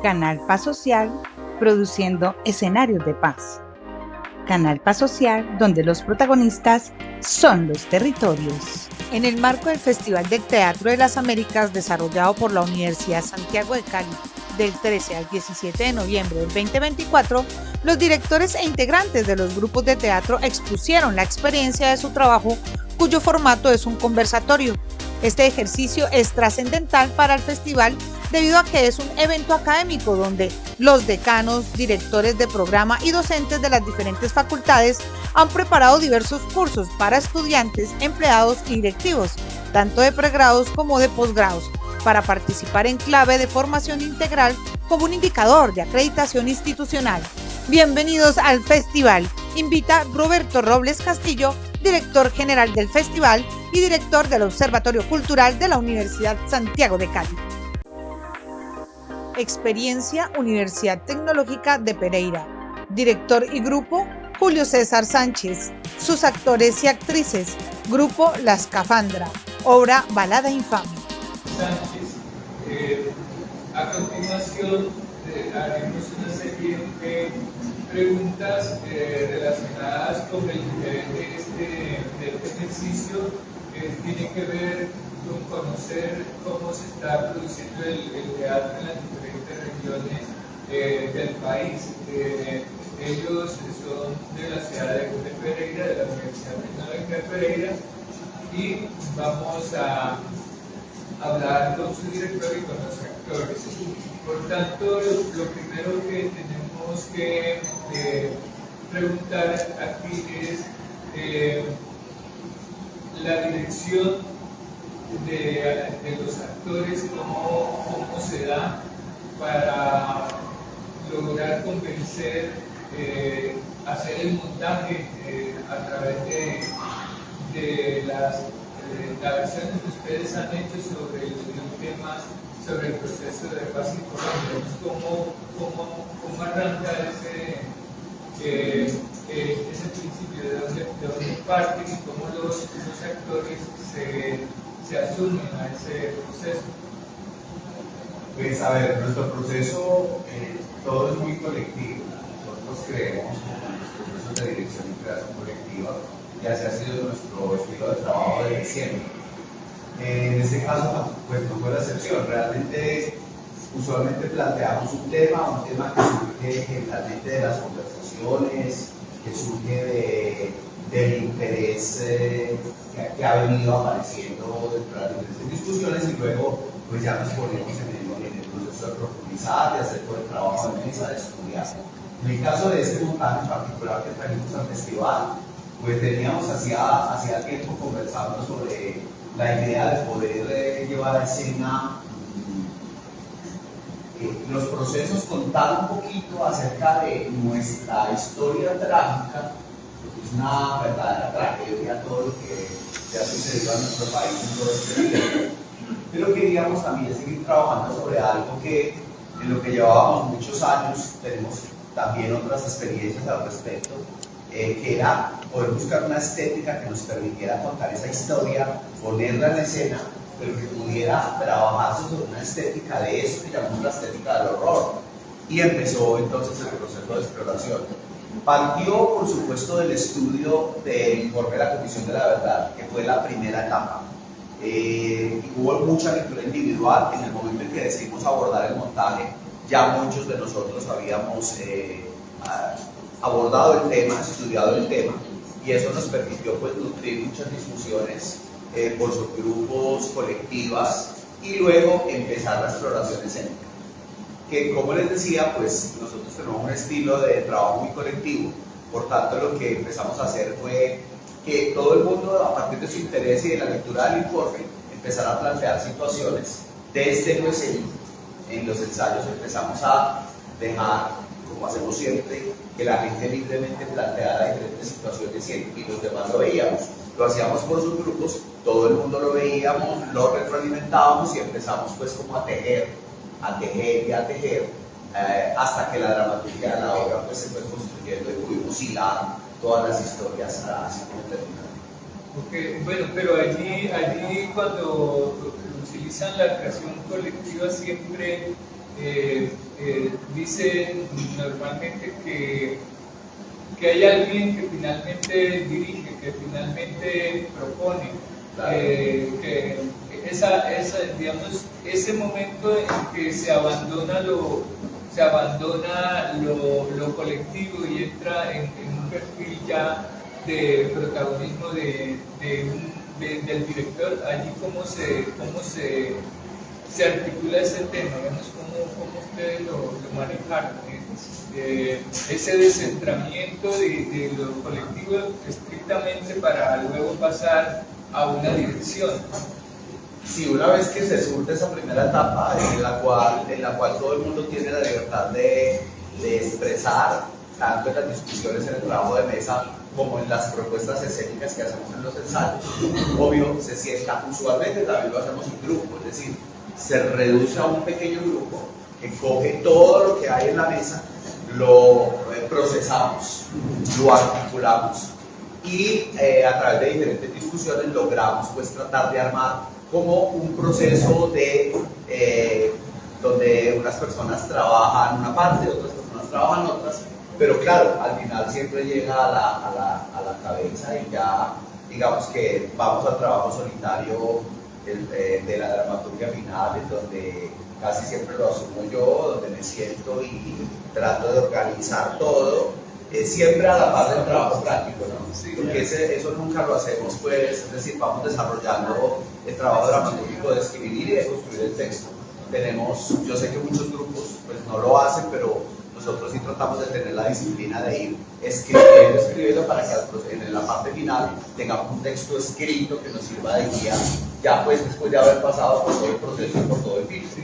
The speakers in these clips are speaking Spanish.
Canal Paz Social, produciendo escenarios de paz. Canal Paz Social, donde los protagonistas son los territorios. En el marco del Festival del Teatro de las Américas, desarrollado por la Universidad Santiago de Cali, del 13 al 17 de noviembre del 2024, los directores e integrantes de los grupos de teatro expusieron la experiencia de su trabajo, cuyo formato es un conversatorio. Este ejercicio es trascendental para el festival debido a que es un evento académico donde los decanos, directores de programa y docentes de las diferentes facultades han preparado diversos cursos para estudiantes, empleados y directivos, tanto de pregrados como de posgrados, para participar en clave de formación integral como un indicador de acreditación institucional. Bienvenidos al festival. Invita Roberto Robles Castillo, director general del festival y director del Observatorio Cultural de la Universidad Santiago de Cali. Experiencia Universidad Tecnológica de Pereira. Director y grupo, Julio César Sánchez. Sus actores y actrices, grupo La Escafandra. Obra Balada Infame. Sánchez. A continuación haremos una serie de preguntas relacionadas con el de este ejercicio. Tiene que ver con conocer cómo se está produciendo el teatro en las diferentes regiones del país. Ellos son de la ciudad de Pereira, de la Universidad Tecnológica de Pereira, y vamos a hablar con su director y con los actores. Por tanto, lo primero que tenemos que preguntar aquí es la dirección de los actores, cómo se da para lograr convencer, hacer el montaje a través de la versión que ustedes han hecho sobre los temas, sobre el proceso de paz y Colombia. ¿Cómo arranca ese principio, de dónde parten y cómo los actores se asumen a ese proceso? Pues a ver, nuestro proceso todo es muy colectivo. Nosotros creemos en los procesos de dirección y creación colectiva, y así ha sido nuestro estilo de trabajo desde siempre. En este caso, pues no fue la excepción. Realmente, usualmente planteamos un tema que surge generalmente de las conversaciones, que surge del interés que ha venido apareciendo dentro de las diferentes discusiones, y luego pues ya nos ponemos en el proceso de profundizar, de hacer todo el trabajo de mesa, de estudiar. En el caso de este montaje en particular que trajimos al festival, pues teníamos hacía tiempo conversando sobre la idea de poder llevar a escena los procesos, contar un poquito acerca de nuestra historia trágica, porque es una verdadera tragedia todo lo que se ha sucedido en nuestro país en todo este tiempo. Pero queríamos también seguir trabajando sobre algo que en lo que llevábamos muchos años tenemos también otras experiencias al respecto, que era poder buscar una estética que nos permitiera contar esa historia, ponerla en escena, pero que pudiera trabajarse sobre una estética de eso que llamamos la estética del horror. Y empezó entonces el proceso de exploración. Partió, por supuesto, del estudio del informe de la Comisión de la Verdad, que fue la primera etapa. Hubo mucha lectura individual. En el momento en que decidimos abordar el montaje, ya muchos de nosotros habíamos abordado el tema, estudiado el tema, y eso nos permitió pues nutrir muchas discusiones por subgrupos, colectivas, y luego empezar la exploración escénica. Que, como les decía, pues nosotros tenemos un estilo de trabajo muy colectivo. Por tanto, lo que empezamos a hacer fue que todo el mundo, a partir de su interés y de la lectura del informe, empezara a plantear situaciones desde lo escénico. En los ensayos empezamos a dejar, como hacemos siempre, que la gente libremente planteara diferentes situaciones y los demás lo veíamos. Lo hacíamos por subgrupos, todo el mundo lo veíamos, lo retroalimentábamos y empezamos pues como a tejer hasta que la dramaturgia de la obra pues se fue construyendo y pudimos hilar todas las historias así como terminaron. Okay, bueno, pero allí cuando utilizan la creación colectiva siempre dicen normalmente que hay alguien que finalmente dirige, que finalmente propone, que digamos, ese momento en que se abandona lo colectivo y entra en un perfil ya de protagonismo del director, allí cómo se articula ese tema, digamos, cómo ustedes lo manejaron, ese descentramiento de lo colectivo estrictamente para luego pasar a una dirección. Sí, una vez que se surte esa primera etapa en la cual todo el mundo tiene la libertad de expresar, tanto en las discusiones en el trabajo de mesa como en las propuestas escénicas que hacemos en los ensayos, obvio, se sienta, usualmente también lo hacemos en grupo, es decir, se reduce a un pequeño grupo que coge todo lo que hay en la mesa, lo procesamos, lo articulamos y a través de diferentes discusiones logramos pues tratar de armar como un proceso donde unas personas trabajan una parte, otras personas trabajan otras, pero claro, al final siempre llega a la cabeza y ya digamos que vamos al trabajo solitario de la dramaturgia final, en donde casi siempre lo asumo yo, donde me siento y trato de organizar todo, siempre a la par del trabajo práctico, ¿no? Sí, porque eso nunca lo hacemos, pues, es decir, vamos desarrollando el trabajo dramatúrgico de escribir y de construir el texto. Yo sé que muchos grupos pues no lo hacen, pero nosotros sí tratamos de tener la disciplina de ir escribiendo para que en la parte final tengamos un texto escrito que nos sirva de guía, ya pues después de haber pasado por todo el proceso y por todo el filtro.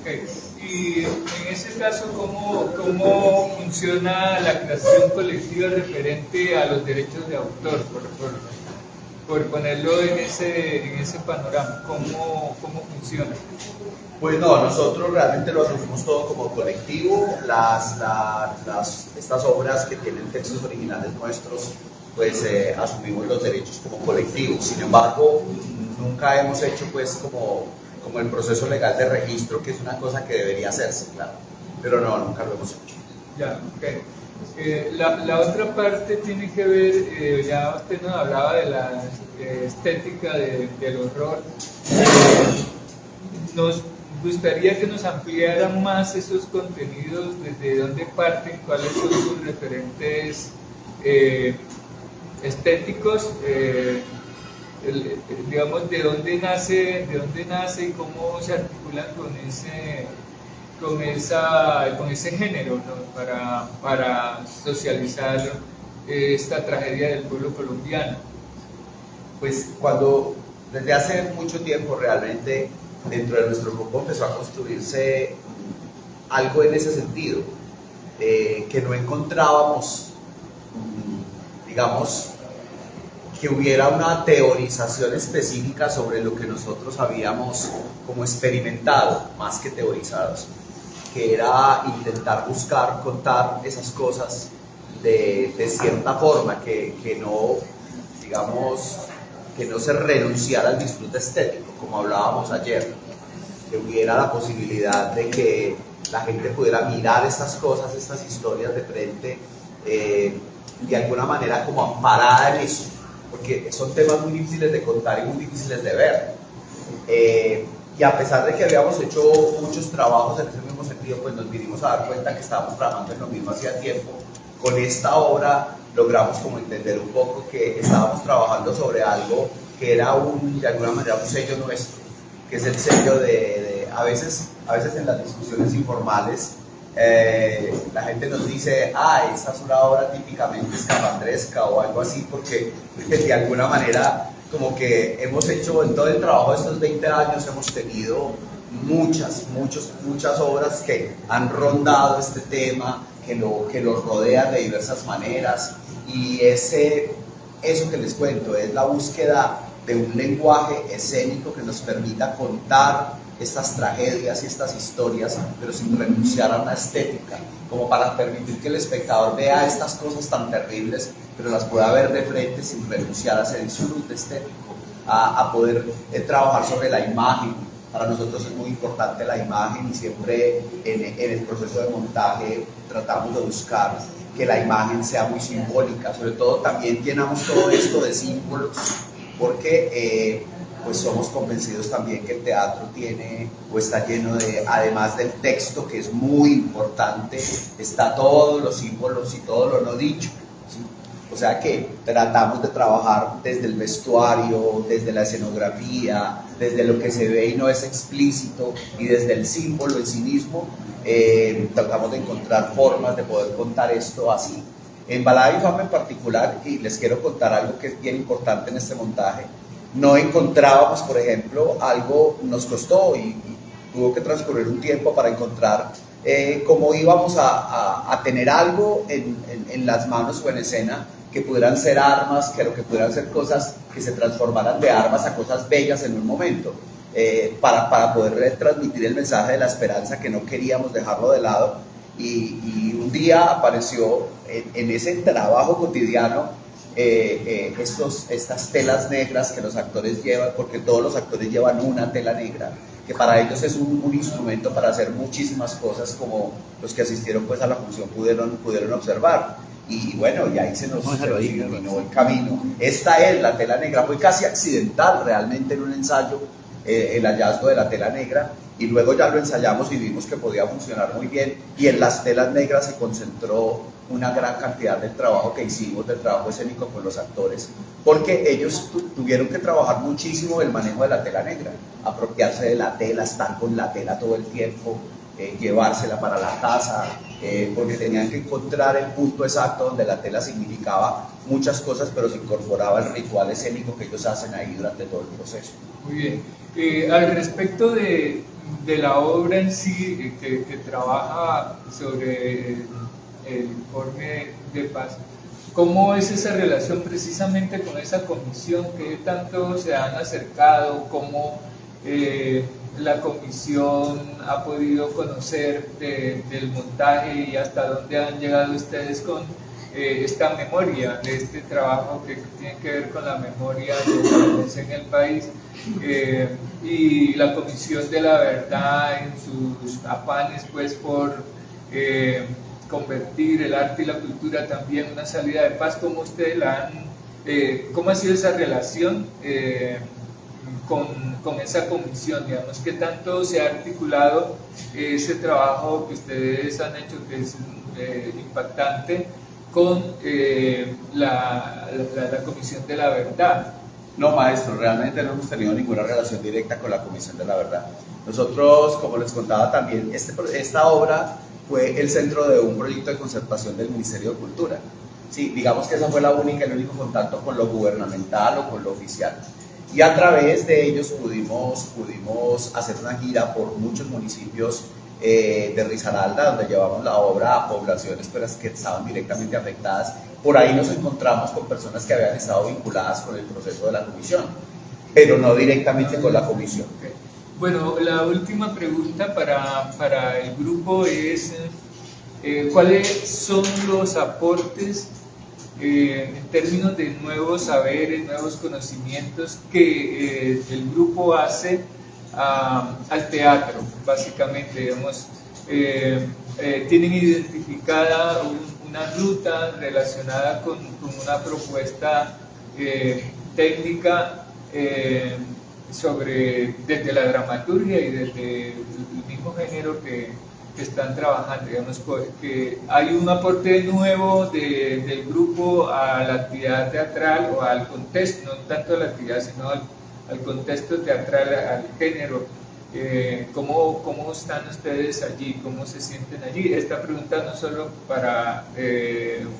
Okay. Y en ese caso, ¿cómo funciona la creación colectiva referente a los derechos de autor? Por ponerlo en ese panorama, ¿cómo funciona? Pues no, nosotros realmente lo asumimos todo como colectivo. Estas obras que tienen textos originales nuestros, pues asumimos los derechos como colectivos. Sin embargo, nunca hemos hecho pues como el proceso legal de registro, que es una cosa que debería hacerse, claro. Pero no, nunca lo hemos hecho. Ya, ok. La otra parte tiene que ver, ya usted nos hablaba de la estética del horror. Nos gustaría que nos ampliaran más esos contenidos, desde dónde parten, cuáles son sus referentes estéticos, digamos, de dónde nace y cómo se articulan con ese género, ¿no? para socializar esta tragedia del pueblo colombiano. Pues desde hace mucho tiempo realmente dentro de nuestro grupo empezó a construirse algo en ese sentido, que no encontrábamos, digamos, que hubiera una teorización específica sobre lo que nosotros habíamos como experimentado, más que teorizados, que era intentar buscar contar esas cosas de cierta forma, que no, digamos, que no se renunciara al disfrute estético, como hablábamos ayer, que hubiera la posibilidad de que la gente pudiera mirar estas cosas, estas historias de frente, de alguna manera como amparada en eso, porque son temas muy difíciles de contar y muy difíciles de ver. Y a pesar de que habíamos hecho muchos trabajos en ese mismo sentido, pues nos vinimos a dar cuenta que estábamos trabajando en lo mismo hacía tiempo. Con esta obra logramos como entender un poco que estábamos trabajando sobre algo que era de alguna manera un sello nuestro, que es el sello a veces en las discusiones informales la gente nos dice, esta es una obra típicamente escafandresca o algo así, porque de alguna manera como que hemos hecho en todo el trabajo de estos 20 años, hemos tenido muchas obras que han rondado este tema, que lo rodean de diversas maneras, y eso que les cuento es la búsqueda de un lenguaje escénico que nos permita contar estas tragedias y estas historias, pero sin renunciar a una estética, como para permitir que el espectador vea estas cosas tan terribles, pero las pueda ver de frente sin renunciar a ese disfrute estético, a poder trabajar sobre la imagen, Para nosotros es muy importante la imagen y siempre en el proceso de montaje tratamos de buscar que la imagen sea muy simbólica. Sobre todo también llenamos todo esto de símbolos porque pues somos convencidos también que el teatro tiene o está lleno de, además del texto que es muy importante, está todos los símbolos y todo lo no dicho. O sea que tratamos de trabajar desde el vestuario, desde la escenografía, desde lo que se ve y no es explícito, y desde el símbolo en sí mismo, tratamos de encontrar formas de poder contar esto así. En Balada Infame en particular, y les quiero contar algo que es bien importante en este montaje, no encontrábamos, por ejemplo, algo, nos costó y tuvo que transcurrir un tiempo para encontrar cómo íbamos a tener algo en las manos o en escena que pudieran ser armas, que pudieran ser cosas que se transformaran de armas a cosas bellas en un momento, para poder transmitir el mensaje de la esperanza que no queríamos dejarlo de lado. Y un día apareció en ese trabajo cotidiano estas telas negras que los actores llevan, porque todos los actores llevan una tela negra, que para ellos es un instrumento para hacer muchísimas cosas, como los que asistieron pues a la función pudieron observar. Y bueno, y ahí se nos iluminó el camino. Esta es la tela negra, fue casi accidental realmente en un ensayo el hallazgo de la tela negra, y luego ya lo ensayamos y vimos que podía funcionar muy bien, y en las telas negras se concentró una gran cantidad del trabajo que hicimos, del trabajo escénico con los actores, porque ellos tuvieron que trabajar muchísimo el manejo de la tela negra, apropiarse de la tela, estar con la tela todo el tiempo, llevársela para la casa, porque tenían que encontrar el punto exacto donde la tela significaba muchas cosas, pero se incorporaba el ritual escénico que ellos hacen ahí durante todo el proceso. Muy bien. Al respecto de la obra en sí, que trabaja sobre el informe de paz, ¿cómo es esa relación precisamente con esa comisión? ¿Qué tanto se han acercado? ¿Cómo la comisión ha podido conocer del montaje y hasta dónde han llegado ustedes con esta memoria de este trabajo que tiene que ver con la memoria de la violencia en el país, y la Comisión de la Verdad en sus afanes pues por convertir el arte y la cultura también en una salida de paz? ¿Cómo ustedes cómo ha sido esa relación con esa comisión, digamos? ¿Qué tanto se ha articulado ese trabajo que ustedes han hecho, que es impactante, con la Comisión de la Verdad? No, maestro, realmente no hemos tenido ninguna relación directa con la Comisión de la Verdad. Nosotros, como les contaba también, esta obra fue el centro de un proyecto de conservación del Ministerio de Cultura. Sí, digamos que esa fue el único contacto con lo gubernamental o con lo oficial. Y a través de ellos pudimos hacer una gira por muchos municipios de Risaralda, donde llevamos la obra a poblaciones que estaban directamente afectadas. Por ahí nos encontramos con personas que habían estado vinculadas con el proceso de la comisión, pero no directamente con la comisión. Okay. Bueno, la última pregunta para el grupo es ¿cuáles son los aportes en términos de nuevos saberes, nuevos conocimientos que el grupo hace al teatro? Básicamente, digamos, tienen identificada una ruta relacionada con una propuesta técnica desde la dramaturgia y desde el mismo género que están trabajando, digamos, que hay un aporte nuevo del grupo a la actividad teatral o al contexto, no tanto a la actividad, sino al contexto teatral, al género. ¿Cómo están ustedes allí? ¿Cómo se sienten allí? Esta pregunta no solo para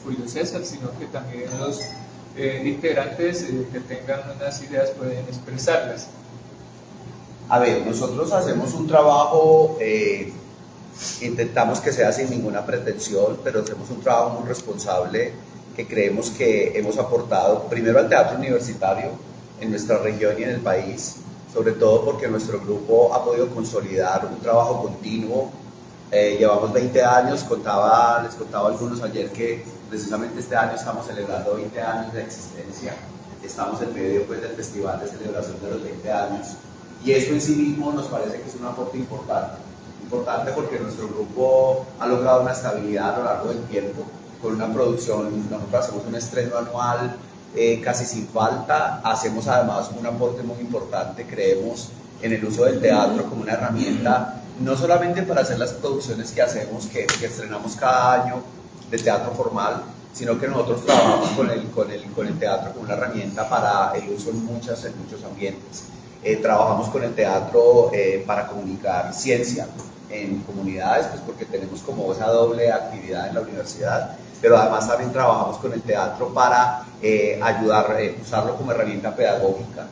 Julio César, sino que también los integrantes que tengan unas ideas pueden expresarlas. A ver, nosotros hacemos un trabajo, intentamos que sea sin ninguna pretensión, pero hacemos un trabajo muy responsable que creemos que hemos aportado primero al teatro universitario en nuestra región y en el país, sobre todo porque nuestro grupo ha podido consolidar un trabajo continuo. Llevamos 20 años, les contaba a algunos ayer que precisamente este año estamos celebrando 20 años de existencia, estamos en medio pues, del festival de celebración de los 20 años, Y eso en sí mismo nos parece que es un aporte importante porque nuestro grupo ha logrado una estabilidad a lo largo del tiempo, con una producción. Nosotros hacemos un estreno anual casi sin falta, hacemos además un aporte muy importante, creemos en el uso del teatro como una herramienta, no solamente para hacer las producciones que hacemos, que estrenamos cada año de teatro formal, sino que nosotros trabajamos con el teatro como una herramienta para el uso en muchos ambientes. Trabajamos con el teatro para comunicar ciencia en comunidades, pues porque tenemos como esa doble actividad en la universidad, pero además también trabajamos con el teatro para ayudar, usarlo como herramienta pedagógica.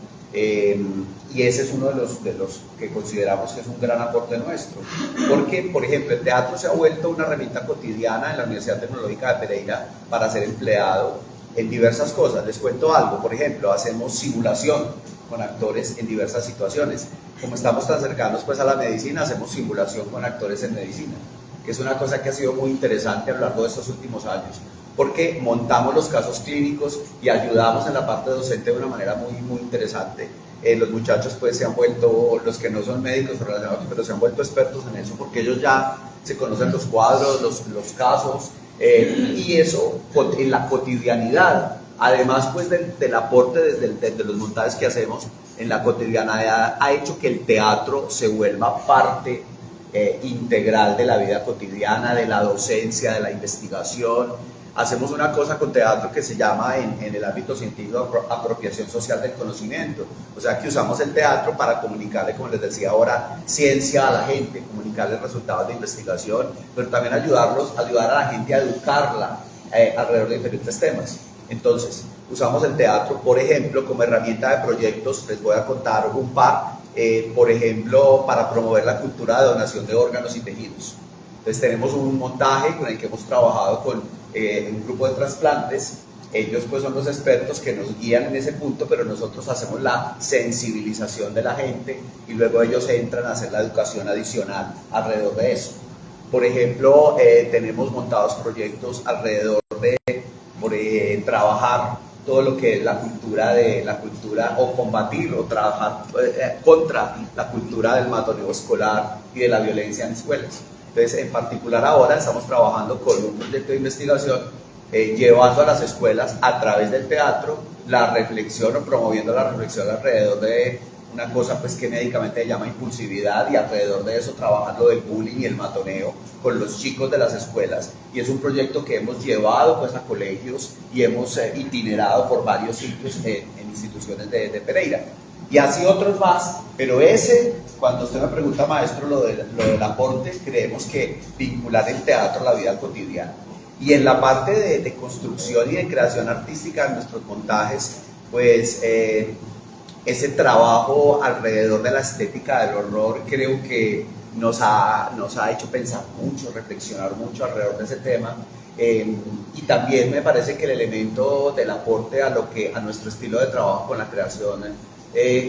Y ese es uno de los que consideramos que es un gran aporte nuestro, porque, por ejemplo, el teatro se ha vuelto una herramienta cotidiana en la Universidad Tecnológica de Pereira para ser empleado en diversas cosas. Les cuento algo, por ejemplo, hacemos simulación con actores en diversas situaciones. Como estamos tan cercanos pues a la medicina, hacemos simulación con actores en medicina, que es una cosa que ha sido muy interesante a lo largo de estos últimos años, porque montamos los casos clínicos y ayudamos en la parte docente de una manera muy interesante. Los muchachos pues se han vuelto, los que no son médicos pero se han vuelto expertos en eso, porque ellos ya se conocen los cuadros, los casos, y eso en la cotidianidad, además pues del aporte desde los montajes que hacemos en la cotidianidad, ha hecho que el teatro se vuelva parte integral de la vida cotidiana, de la docencia, de la investigación. Hacemos una cosa con teatro que se llama en el ámbito científico apropiación social del conocimiento, o sea que usamos el teatro para comunicarle, como les decía ahora, ciencia a la gente, comunicarles resultados de investigación, pero también ayudar a la gente a educarla alrededor de diferentes temas. Entonces, usamos el teatro, por ejemplo, como herramienta de proyectos. Les voy a contar un par, por ejemplo, para promover la cultura de donación de órganos y tejidos. Entonces tenemos un montaje con el que hemos trabajado con un grupo de trasplantes. Ellos pues son los expertos que nos guían en ese punto, pero nosotros hacemos la sensibilización de la gente y luego ellos entran a hacer la educación adicional alrededor de eso. Por ejemplo, tenemos montados proyectos alrededor de trabajar todo lo que es la cultura o combatir o trabajar contra la cultura del matoneo escolar y de la violencia en escuelas. Entonces, en particular ahora estamos trabajando con un proyecto de investigación llevando a las escuelas a través del teatro la reflexión o promoviendo la reflexión alrededor de una cosa pues que médicamente se llama impulsividad, y alrededor de eso trabajando del bullying y el matoneo con los chicos de las escuelas. Y es un proyecto que hemos llevado pues a colegios y hemos itinerado por varios sitios en instituciones de Pereira. Y así otros más, pero cuando usted me pregunta, maestro, lo del aporte, creemos que vincular el teatro a la vida cotidiana. Y en la parte de construcción y de creación artística de nuestros montajes, pues ese trabajo alrededor de la estética del horror creo que nos ha hecho pensar mucho, reflexionar mucho alrededor de ese tema. Y también me parece que el elemento del aporte a nuestro estilo de trabajo con la creación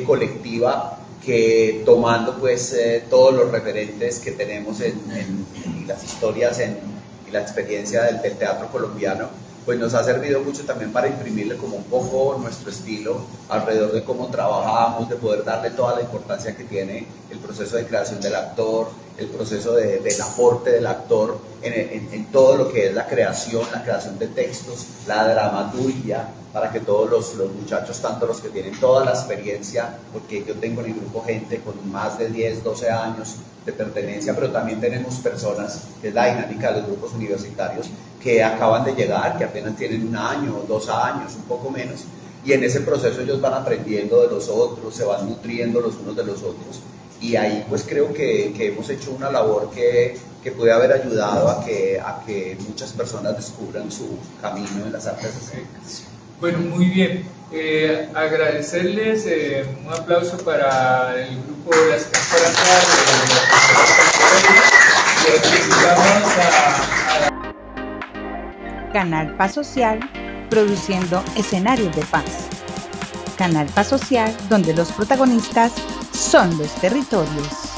colectiva, que tomando pues todos los referentes que tenemos y las historias y la experiencia del teatro colombiano, pues nos ha servido mucho también para imprimirle como un poco nuestro estilo alrededor de cómo trabajamos, de poder darle toda la importancia que tiene el proceso de creación del actor, el proceso del aporte del actor en todo lo que es la creación de textos, la dramaturgia, para que todos los muchachos, tanto los que tienen toda la experiencia, porque yo tengo en el grupo gente con más de 10, 12 años de pertenencia, pero también tenemos personas, que es la dinámica de los grupos universitarios, que acaban de llegar, que apenas tienen 1 año, 2 años, un poco menos, y en ese proceso ellos van aprendiendo de los otros, se van nutriendo los unos de los otros, y ahí pues creo que hemos hecho una labor que puede haber ayudado a que muchas personas descubran su camino en las artes escénicas. Bueno, muy bien. Agradecerles, un aplauso para el grupo de las Cascaras y felicitamos a Canal Paz Social, produciendo escenarios de paz. Canal Paz Social, donde los protagonistas son los territorios.